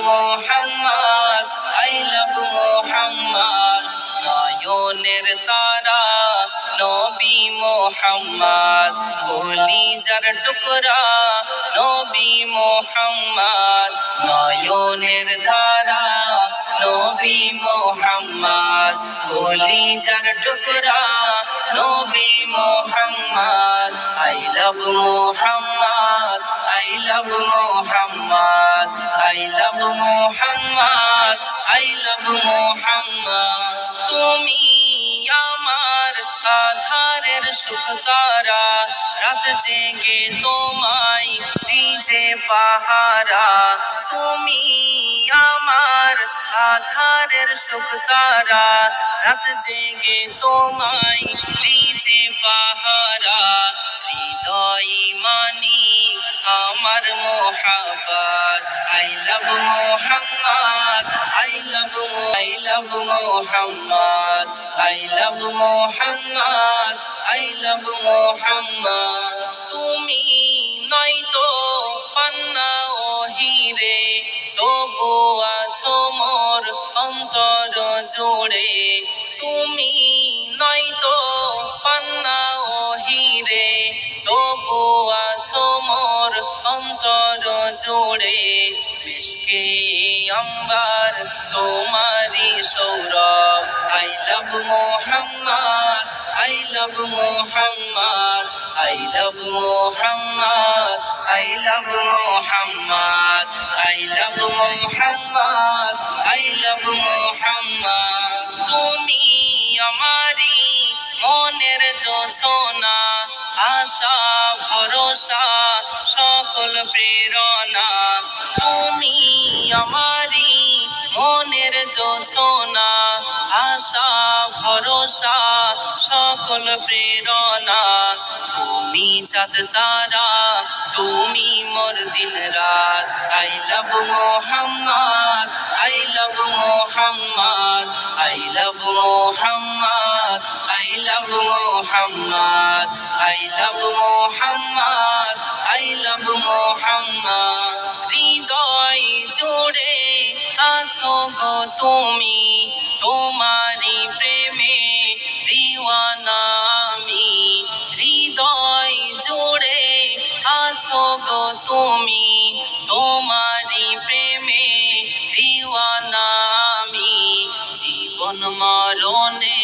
Mohammad, I love Mohammad. নয়নের তারা নবী মোহাম্মদ, কলিজার টুকরা নবী মোহাম্মদ। নয়নের ধারা নবী মোহাম্মদ, কলিজার টুকরা নবী Mohammad. I love Mohammad, I love Mohammad, I love Mohammad, I love Mohammad. তুমি আমার আধারের শুকতারা, রাত জেগে তোমায় দিজে পাহারা। তুমি আমার আধারের শুকতারা, রাত জেগে তোমায় দিজে পাহারা। হৃদয় মানি আমার মোহাব্বত, I love Mohammad, I love Mohammad, I love Mohammad, I love Mohammad. তুমি নয়তো পান্না ও হিরে, তবু আছো মোর অন্তর জুড়ে। তুমি নয়তো পান্না ও হিরে, তবু আছো মোর অন্তর জুড়ে। মিশকে আম্বার তোমারি Sourav, I love Mohammad, I love Mohammad, I love Mohammad, I love Mohammad, I love Mohammad, I love Mohammad. তুমি আমারি মনের যোছনা, আশা ভরসা সকল প্রেরণা। তুমি আমারি মনের যোছনা, আশা ভরসা সকল প্রেরণা। তুমি চাঁদ তারা, তুমি মোর দিন রাত, I love Mohammad, I love Mohammad, I love Mohammad, I love Mohammad, I love Mohammad, I love Mohammad. হৃদয় জুড়ে আছো গো তুমি, তোমারি প্রেমে দিওয়ানা আমি। হৃদয় জুড়ে আছো গো তুমি, তোমারি প্রেমে দিওয়ানা আমি। জীবন মরণে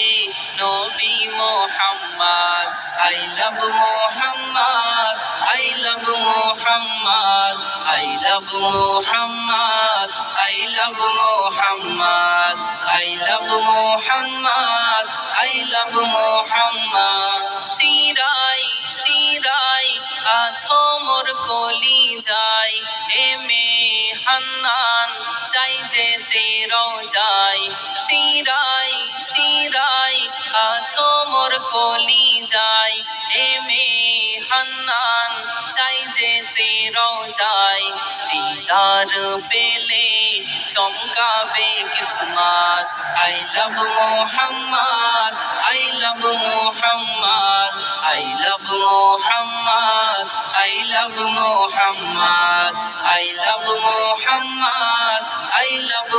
নবী Mohammad, I love Mohammad, I love Mohammad, I love Mohammad, I love Mohammad, I love Mohammad, I love Mohammad. শিরাই শিরাই আছো মোর কলিজায়, এমে হান্নান চাই যেতে রওজায়। শিরাই শিরাই আছো মোর কলিজায়, এমে হান্নান চাই যেতে রওজায়। দিদার পেলে চমকাবে কিসমত, I love Mohammad, I love Mohammad, I love Mohammad, I love Mohammad, I love Mohammad, I love